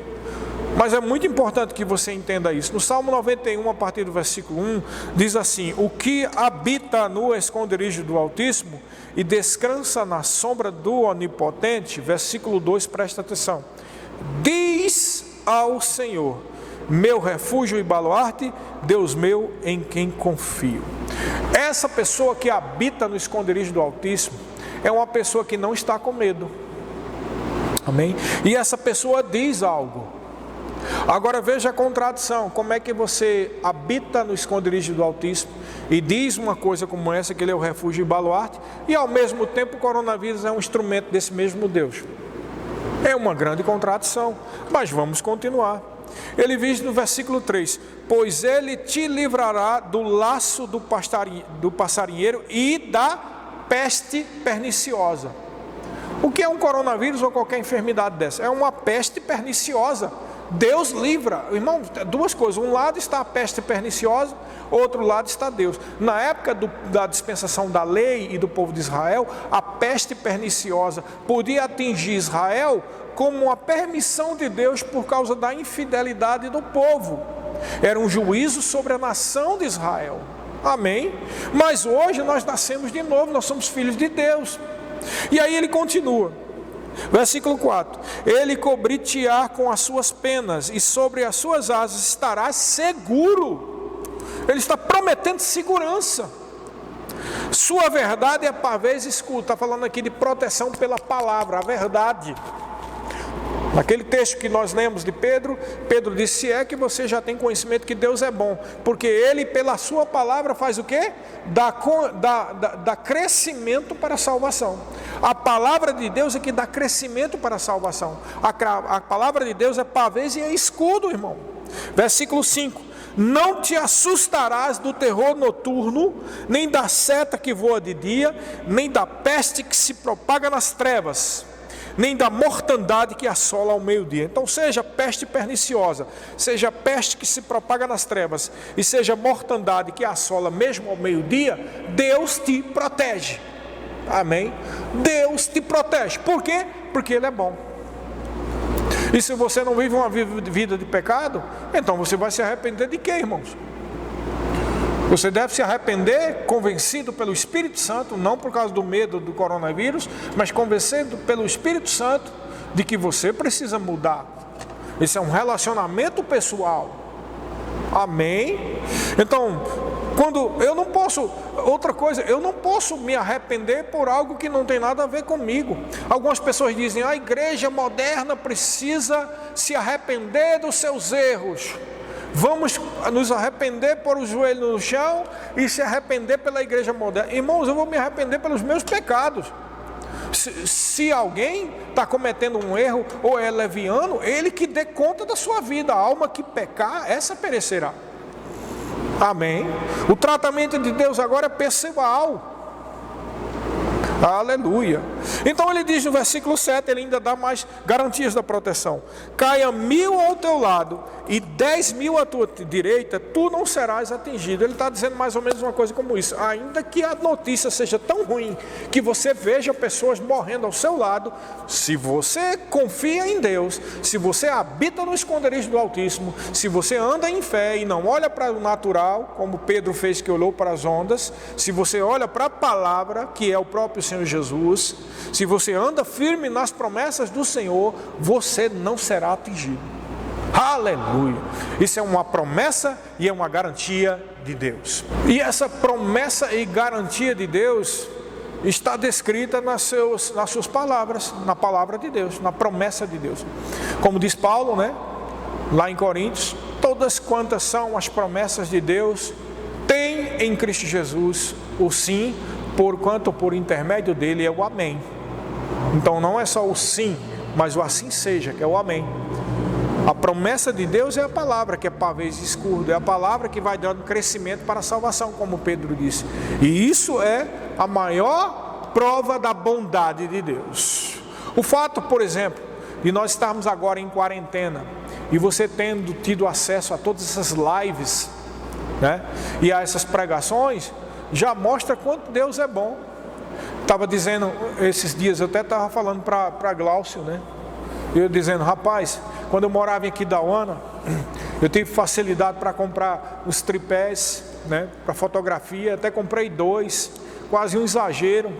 Speaker 1: mas é muito importante que você entenda isso. No Salmo 91, a partir do versículo 1, diz assim: o que habita no esconderijo do Altíssimo e descansa na sombra do Onipotente, versículo 2, presta atenção, diz ao Senhor, meu refúgio e baluarte, Deus meu em quem confio. Essa pessoa que habita no esconderijo do Altíssimo, é uma pessoa que não está com medo. Amém? E essa pessoa diz algo. Agora veja a contradição. Como é que você habita no esconderijo do Altíssimo e diz uma coisa como essa, que ele é o refúgio e baluarte, e ao mesmo tempo o coronavírus é um instrumento desse mesmo Deus? É uma grande contradição, mas vamos continuar. Ele diz no versículo 3: pois ele te livrará do laço do passarinheiro e da peste perniciosa. O que é um coronavírus ou qualquer enfermidade dessa? É uma peste perniciosa. Deus livra, irmão, duas coisas: um lado está a peste perniciosa, outro lado está Deus. Na época da dispensação da lei e do povo de Israel, a peste perniciosa podia atingir Israel como uma permissão de Deus por causa da infidelidade do povo. Era um juízo sobre a nação de Israel. Amém? Mas hoje nós nascemos de novo, nós somos filhos de Deus. E aí ele continua, versículo 4: ele cobrir-te-á com as suas penas, e sobre as suas asas estarás seguro. Ele está prometendo segurança. Sua verdade é pavês escudo. Está falando aqui de proteção pela palavra, a verdade. Naquele texto que nós lemos de Pedro, Pedro disse: se é que você já tem conhecimento que Deus é bom, porque Ele pela sua palavra faz o quê? Dá crescimento para a salvação. A palavra de Deus é que dá crescimento para a salvação. A palavra de Deus é pavês e é escudo, irmão. Versículo 5: não te assustarás do terror noturno, nem da seta que voa de dia, nem da peste que se propaga nas trevas, nem da mortandade que assola ao meio-dia. Então, seja peste perniciosa, seja peste que se propaga nas trevas, e seja mortandade que assola mesmo ao meio-dia, Deus te protege. Amém? Deus te protege. Por quê? Porque Ele é bom. E se você não vive uma vida de pecado, então você vai se arrepender de quê, irmãos? Você deve se arrepender convencido pelo Espírito Santo, não por causa do medo do coronavírus, mas convencido pelo Espírito Santo de que você precisa mudar. Isso é um relacionamento pessoal. Amém? Então, outra coisa, eu não posso me arrepender por algo que não tem nada a ver comigo. Algumas pessoas dizem: a igreja moderna precisa se arrepender dos seus erros. Vamos nos arrepender, pôr o joelho no chão e se arrepender pela igreja moderna. Irmãos, eu vou me arrepender pelos meus pecados. Se alguém está cometendo um erro ou é leviano, ele que dê conta da sua vida. A alma que pecar, essa perecerá. Amém? O tratamento de Deus agora é pessoal. Aleluia. Então ele diz no versículo 7, ele ainda dá mais garantias da proteção: caia 1000 ao teu lado e 10.000 à tua direita, tu não serás atingido. Ele está dizendo mais ou menos uma coisa como isso: ainda que a notícia seja tão ruim que você veja pessoas morrendo ao seu lado, se você confia em Deus, se você habita no esconderijo do Altíssimo, se você anda em fé e não olha para o natural, como Pedro fez, que olhou para as ondas, se você olha para a palavra, que é o próprio Senhor Jesus, se você anda firme nas promessas do Senhor, você não será atingido. Aleluia! Isso é uma promessa e é uma garantia de Deus. E essa promessa e garantia de Deus está descrita nas suas palavras, na palavra de Deus, na promessa de Deus. Como diz Paulo, né? Lá em Coríntios: todas quantas são as promessas de Deus, tem em Cristo Jesus o sim, porquanto por intermédio dele é o amém. Então não é só o sim, mas o assim seja, que é o amém. A promessa de Deus é a palavra, que é pavês e escudo, é a palavra que vai dando crescimento para a salvação, como Pedro disse. E isso é a maior prova da bondade de Deus. O fato, por exemplo, de nós estarmos agora em quarentena e você tendo tido acesso a todas essas lives, né, e a essas pregações, já mostra quanto Deus é bom. Estava dizendo esses dias, eu até estava falando para Glaucio, né? Eu dizendo: rapaz, quando eu morava em Aquidauana, eu tive facilidade para comprar os tripés, né, para fotografia, até comprei 2, quase um exagero.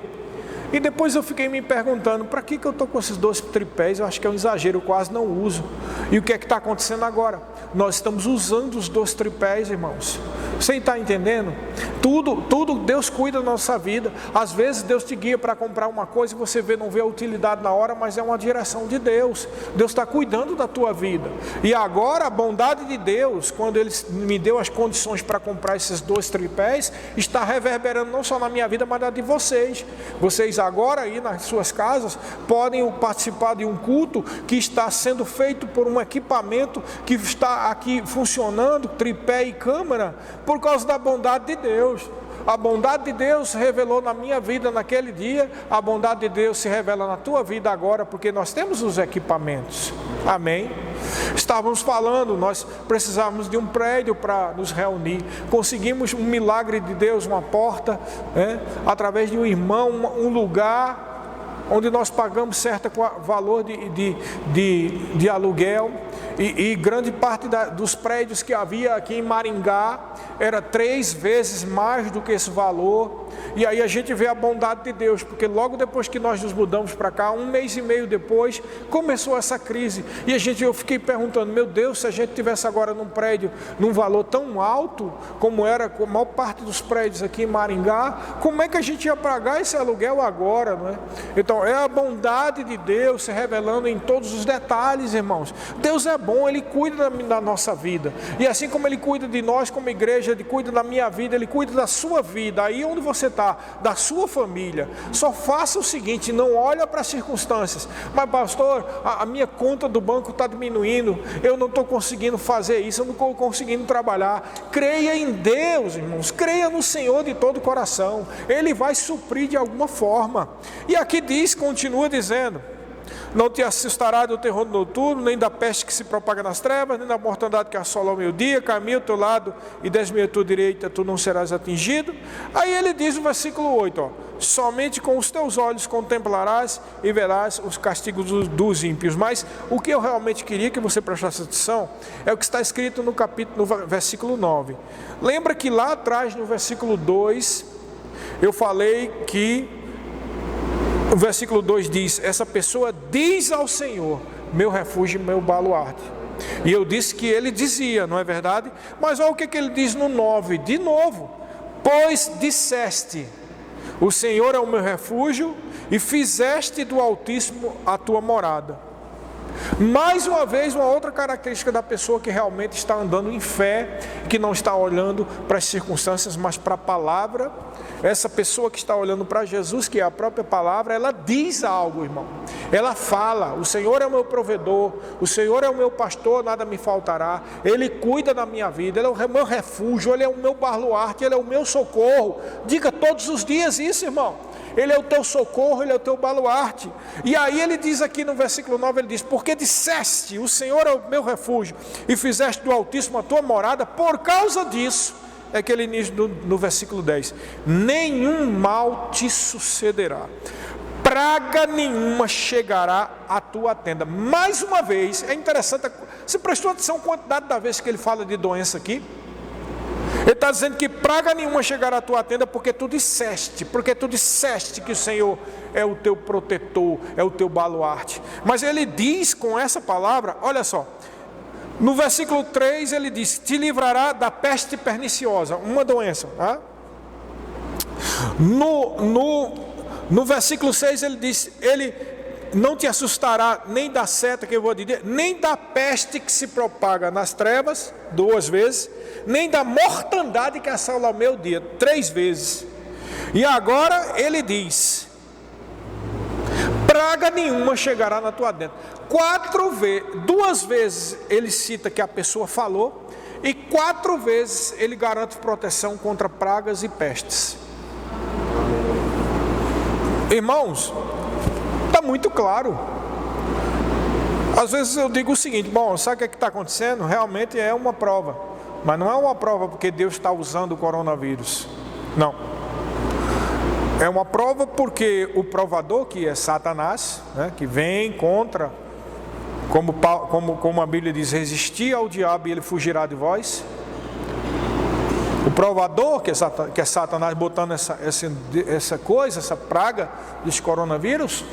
Speaker 1: E depois eu fiquei me perguntando: para que eu estou com esses 2 tripés? Eu acho que é um exagero, eu quase não uso. E o que é que está acontecendo agora? Nós estamos usando os 2 tripés, irmãos. Você está entendendo? Tudo Deus cuida da nossa vida. Às vezes Deus te guia para comprar uma coisa e você não vê a utilidade na hora, mas é uma direção de Deus. Deus está cuidando da tua vida. E agora a bondade de Deus, quando Ele me deu as condições para comprar esses 2 tripés, está reverberando não só na minha vida, mas na de vocês. Vocês agora aí nas suas casas podem participar de um culto que está sendo feito por um equipamento que está aqui funcionando, tripé e câmera, por causa da bondade de Deus. A bondade de Deus se revelou na minha vida naquele dia, a bondade de Deus se revela na tua vida agora, porque nós temos os equipamentos. Amém? Estávamos falando, nós precisávamos de um prédio para nos reunir. Conseguimos um milagre de Deus, uma porta, através de um irmão, um lugar onde nós pagamos certo valor de aluguel. E grande parte dos prédios que havia aqui em Maringá era 3 vezes mais do que esse valor. E aí a gente vê a bondade de Deus, porque logo depois que nós nos mudamos para cá, 1 mês e meio depois, começou essa crise. E eu fiquei perguntando, meu Deus, se a gente tivesse agora num prédio, num valor tão alto, como era a maior parte dos prédios aqui em Maringá, como é que a gente ia pagar esse aluguel agora, não é? Então, é a bondade de Deus se revelando em todos os detalhes, irmãos. Deus é bom, Ele cuida da nossa vida. E assim como Ele cuida de nós como igreja, Ele cuida da minha vida, Ele cuida da sua vida, aí onde você está, da sua família. Só faça o seguinte, não olha para as circunstâncias. Mas pastor, a minha conta do banco está diminuindo, eu não estou conseguindo fazer isso, eu não estou conseguindo trabalhar. Creia em Deus, irmãos, creia no Senhor de todo o coração. Ele vai suprir de alguma forma. E aqui continua dizendo, não te assustará do terror noturno, nem da peste que se propaga nas trevas, nem da mortandade que assola ao meio-dia. Caminha ao teu lado e desvia à tua direita, tu não serás atingido. Aí ele diz no versículo 8, somente com os teus olhos contemplarás e verás os castigos dos ímpios. Mas o que eu realmente queria que você prestasse atenção é o que está escrito no versículo 9. Lembra que lá atrás, no versículo 2, eu falei que o versículo 2 diz, essa pessoa diz ao Senhor, meu refúgio e meu baluarte. E eu disse que ele dizia, não é verdade? Mas olha o que ele diz no 9, de novo. Pois disseste, o Senhor é o meu refúgio e fizeste do Altíssimo a tua morada. Mais uma vez, uma outra característica da pessoa que realmente está andando em fé, que não está olhando para as circunstâncias, mas para a palavra. Essa pessoa que está olhando para Jesus, que é a própria palavra, ela diz algo, irmão. Ela fala, o Senhor é o meu provedor, o Senhor é o meu pastor, nada me faltará. Ele cuida da minha vida, Ele é o meu refúgio, Ele é o meu baluarte, Ele é o meu socorro. Diga todos os dias isso, irmão. Ele é o teu socorro, Ele é o teu baluarte. E aí ele diz aqui no versículo 9, ele diz, porque disseste, o Senhor é o meu refúgio, e fizeste do Altíssimo a tua morada, por causa disso, é que ele diz no versículo 10, nenhum mal te sucederá, praga nenhuma chegará à tua tenda. Mais uma vez, é interessante, você prestou atenção a quantidade da vez que ele fala de doença aqui? Ele está dizendo que praga nenhuma chegará à tua tenda, porque tu disseste que o Senhor é o teu protetor, é o teu baluarte. Mas ele diz com essa palavra, olha só, no versículo 3 ele diz, te livrará da peste perniciosa, uma doença. Tá? No versículo 6 ele diz, ele não te assustará nem da seta que eu vou dizer, nem da peste que se propaga nas trevas, 2 vezes, nem da mortandade que assola ao meio-dia, 3 vezes. E agora ele diz, praga nenhuma chegará na tua tenda. 2 vezes ele cita que a pessoa falou, e 4 vezes ele garante proteção contra pragas e pestes. Irmãos, está muito claro. Às vezes eu digo o seguinte, bom, sabe o que está acontecendo? Realmente é uma prova, mas não é uma prova porque Deus está usando o coronavírus, não. É uma prova porque o provador, que é Satanás, né, que vem contra, como a Bíblia diz, resistir ao diabo e ele fugirá de vós. O provador, que é Satanás botando essa coisa, essa praga desse coronavírus,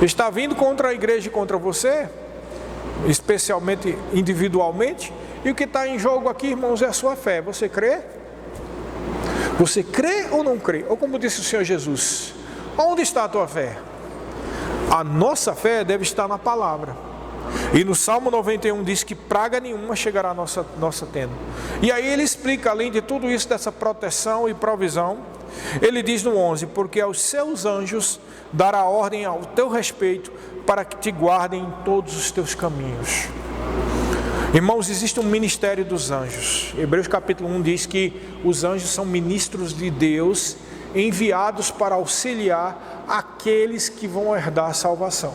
Speaker 1: está vindo contra a igreja e contra você, especialmente individualmente. E o que está em jogo aqui, irmãos, é a sua fé. Você crê? Você crê ou não crê? Ou como disse o Senhor Jesus, onde está a tua fé? A nossa fé deve estar na palavra. E no Salmo 91 diz que praga nenhuma chegará à nossa tenda. E aí ele explica, além de tudo isso, dessa proteção e provisão, ele diz no 11, porque aos seus anjos dará ordem ao teu respeito, para que te guardem em todos os teus caminhos. Irmãos, existe um ministério dos anjos. Hebreus capítulo 1 diz que os anjos são ministros de Deus, enviados para auxiliar aqueles que vão herdar a salvação.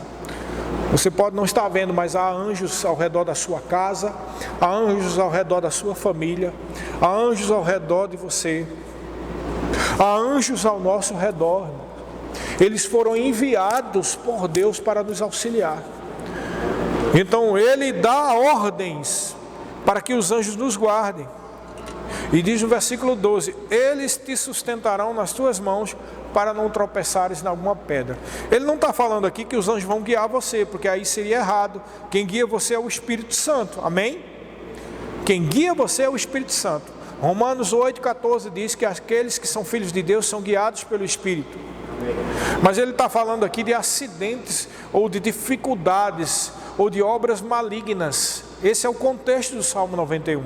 Speaker 1: Você pode não estar vendo, mas há anjos ao redor da sua casa, há anjos ao redor da sua família, há anjos ao redor de você, há anjos ao nosso redor. Eles foram enviados por Deus para nos auxiliar. Então ele dá ordens para que os anjos nos guardem. E diz no versículo 12, eles te sustentarão nas tuas mãos para não tropeçares em alguma pedra. Ele não está falando aqui que os anjos vão guiar você, porque aí seria errado. Quem guia você é o Espírito Santo, amém? Quem guia você é o Espírito Santo. Romanos 8,14 diz que aqueles que são filhos de Deus são guiados pelo Espírito. Mas ele está falando aqui de acidentes, ou de dificuldades, ou de obras malignas. Esse é o contexto do Salmo 91.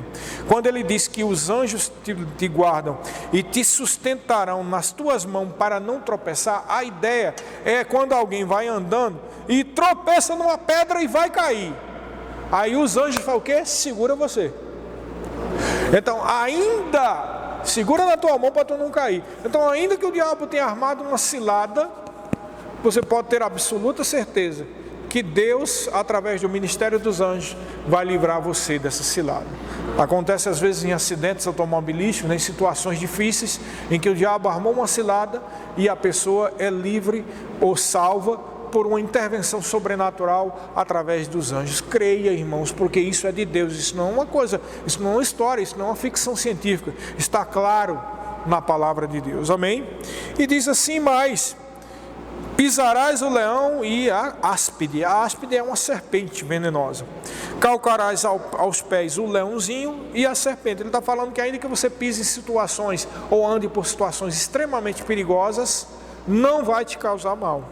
Speaker 1: Quando ele diz que os anjos te guardam e te sustentarão nas tuas mãos para não tropeçar, a ideia é quando alguém vai andando e tropeça numa pedra e vai cair. Aí os anjos falam o quê? Segura você. Então ainda segura na tua mão para tu não cair. Então ainda que o diabo tenha armado uma cilada, você pode ter absoluta certeza que Deus, através do ministério dos anjos, vai livrar você dessa cilada. Acontece às vezes em acidentes automobilísticos, em situações difíceis, em que o diabo armou uma cilada e a pessoa é livre ou salva por uma intervenção sobrenatural através dos anjos. Creia, irmãos, porque isso é de Deus. Isso não é uma coisa, isso não é uma história, isso não é uma ficção científica. Está claro na palavra de Deus. Amém? E diz assim mais: pisarás o leão e a áspide. A áspide é uma serpente venenosa. Calcarás aos pés o leãozinho e a serpente. Ele está falando que ainda que você pise em situações ou ande por situações extremamente perigosas, não vai te causar mal.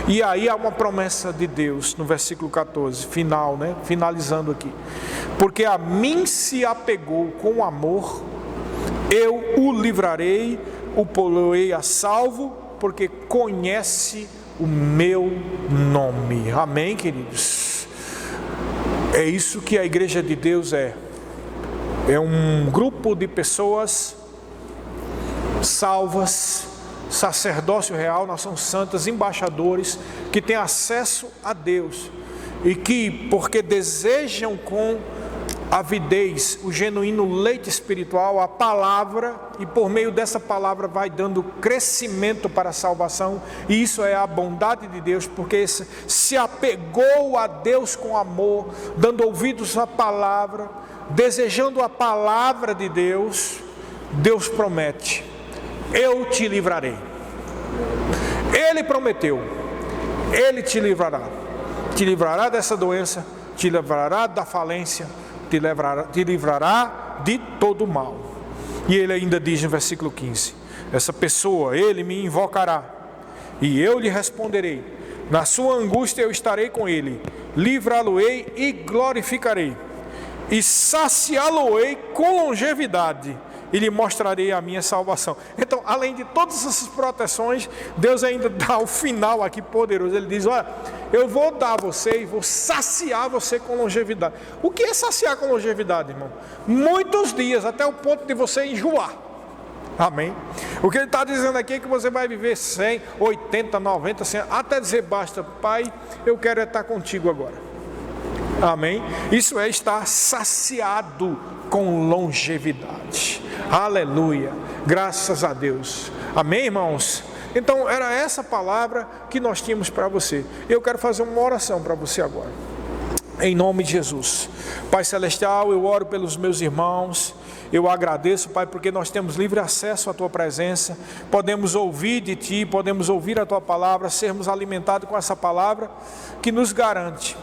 Speaker 1: E aí há uma promessa de Deus no versículo 14, final, né? Finalizando aqui. Porque a mim se apegou com amor, eu o livrarei, o poloei a salvo, porque conhece o meu nome. Amém, queridos? É isso que a igreja de Deus é. É um grupo de pessoas salvas, sacerdócio real, nações santas, embaixadores, que têm acesso a Deus. E que, porque desejam com avidez, o genuíno leite espiritual, a palavra, e por meio dessa palavra vai dando crescimento para a salvação, e isso é a bondade de Deus, porque se apegou a Deus com amor, dando ouvidos à palavra, desejando a palavra de Deus. Deus promete: eu te livrarei. Ele prometeu, ele te livrará dessa doença, te livrará da falência, te livrará de todo mal. E ele ainda diz no versículo 15, essa pessoa, ele me invocará, e eu lhe responderei, na sua angústia eu estarei com ele, livrá-lo-ei e glorificarei, e saciá-lo-ei com longevidade, e lhe mostrarei a minha salvação. Então, além de todas essas proteções, Deus ainda dá o final aqui poderoso. Ele diz: olha, eu vou dar a você e vou saciar você com longevidade. O que é saciar com longevidade, irmão? Muitos dias, até o ponto de você enjoar. Amém? O que ele está dizendo aqui é que você vai viver 100, 80, 90, 100, até dizer basta, Pai, eu quero estar contigo agora. Amém? Isso é estar saciado com longevidade. Aleluia, graças a Deus. Amém, irmãos? Então era essa palavra que nós tínhamos para você. Eu quero fazer uma oração para você agora, em nome de Jesus. Pai Celestial, eu oro pelos meus irmãos. Eu agradeço, Pai, porque nós temos livre acesso à Tua presença, podemos ouvir de Ti, podemos ouvir a Tua palavra, sermos alimentados com essa palavra que nos garante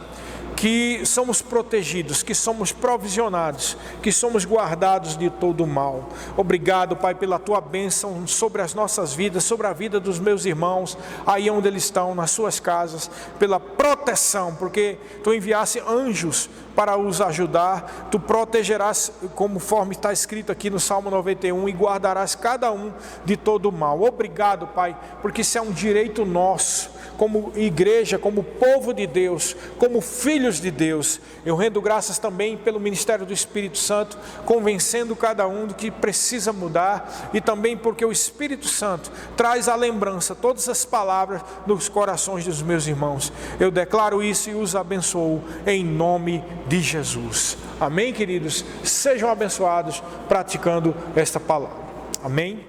Speaker 1: que somos protegidos, que somos provisionados, que somos guardados de todo o mal. Obrigado, Pai, pela Tua bênção sobre as nossas vidas, sobre a vida dos meus irmãos, aí onde eles estão, nas suas casas, pela proteção, porque Tu enviaste anjos para os ajudar, Tu protegerás, conforme está escrito aqui no Salmo 91, e guardarás cada um de todo o mal. Obrigado, Pai, porque isso é um direito nosso, como igreja, como povo de Deus, como filhos de Deus. Eu rendo graças também pelo ministério do Espírito Santo, convencendo cada um do que precisa mudar, e também porque o Espírito Santo traz à lembrança todas as palavras nos corações dos meus irmãos. Eu declaro isso e os abençoo em nome de Jesus. Amém, queridos? Sejam abençoados praticando esta palavra. Amém?